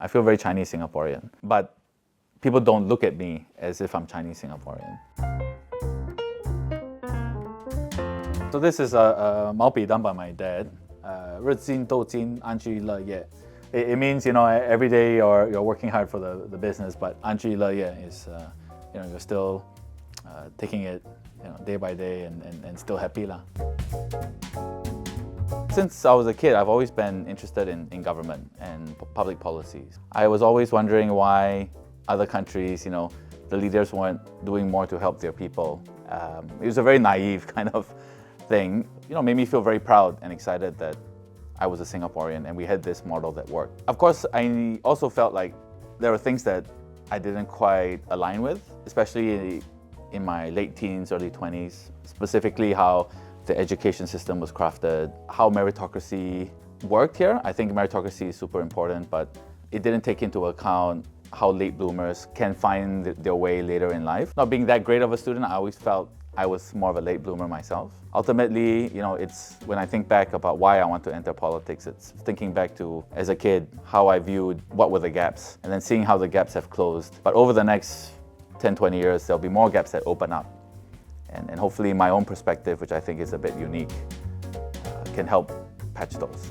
I feel very Chinese Singaporean, but people don't look at me as if I'm Chinese Singaporean. So this is a Maopi done by my dad. 日进斗金，安居乐业. It means, every day you're working hard for the business, but 安居乐业 is, you're still taking it, day by day and still happy lah. Since I was a kid, I've always been interested in government and public policies. I was always wondering why other countries, the leaders weren't doing more to help their people. It was a very naive kind of thing. Made me feel very proud and excited that I was a Singaporean and we had this model that worked. Of course, I also felt like there were things that I didn't quite align with, especially in my late teens, early 20s, specifically how the education system was crafted, how meritocracy worked here. I think meritocracy is super important, but it didn't take into account how late bloomers can find their way later in life. Not being that great of a student, I always felt I was more of a late bloomer myself. Ultimately, it's when I think back about why I want to enter politics, it's thinking back to, as a kid, how I viewed what were the gaps, and then seeing how the gaps have closed. But over the next 10, 20 years, there'll be more gaps that open up. And hopefully my own perspective, which I think is a bit unique, can help patch those.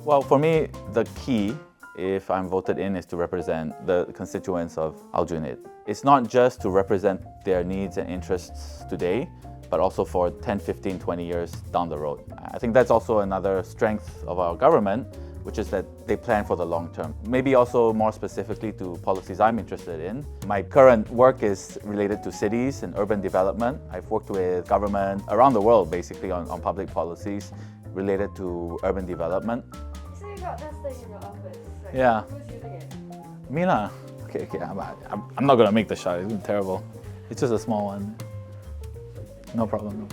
Well, for me, the key, if I'm voted in, is to represent the constituents of Aljunied. It's not just to represent their needs and interests today, but also for 10, 15, 20 years down the road. I think that's also another strength of our government, which is that they plan for the long term. Maybe also more specifically to policies I'm interested in. My current work is related to cities and urban development. I've worked with government around the world, basically, on public policies related to urban development. So you got this thing in your office? Yeah. Who's using it? Me lah. Okay, I'm not gonna make the shot, it's terrible. It's just a small one. No problem.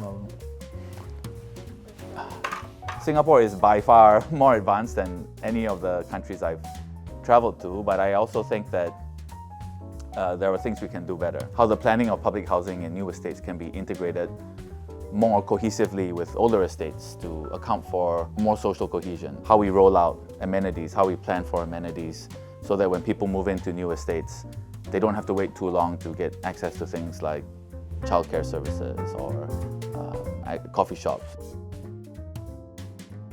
Singapore is by far more advanced than any of the countries I've traveled to, but I also think that there are things we can do better. How the planning of public housing in new estates can be integrated more cohesively with older estates to account for more social cohesion. How we roll out amenities, how we plan for amenities, so that when people move into new estates, they don't have to wait too long to get access to things like childcare services or coffee shops.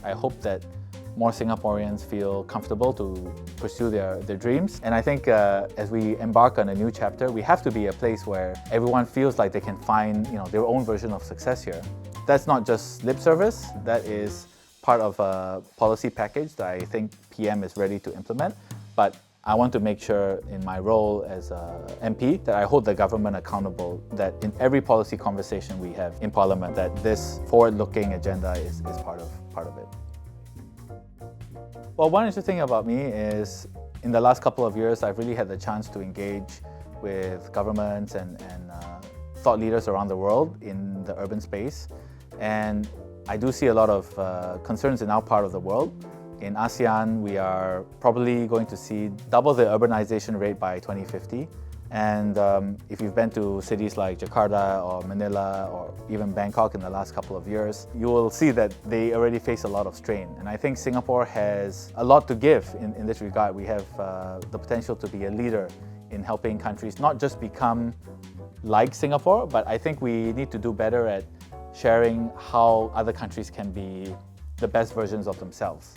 I hope that more Singaporeans feel comfortable to pursue their dreams. And I think as we embark on a new chapter, we have to be a place where everyone feels like they can find their own version of success here. That's not just lip service, that is part of a policy package that I think PM is ready to implement. But I want to make sure in my role as a MP that I hold the government accountable, that in every policy conversation we have in Parliament, that this forward-looking agenda is part of it. Well, one interesting thing about me is in the last couple of years, I've really had the chance to engage with governments and thought leaders around the world in the urban space. And I do see a lot of concerns in our part of the world. In ASEAN, we are probably going to see double the urbanization rate by 2050. And if you've been to cities like Jakarta or Manila or even Bangkok in the last couple of years, you will see that they already face a lot of strain. And I think Singapore has a lot to give in this regard. We have the potential to be a leader in helping countries not just become like Singapore, but I think we need to do better at sharing how other countries can be the best versions of themselves.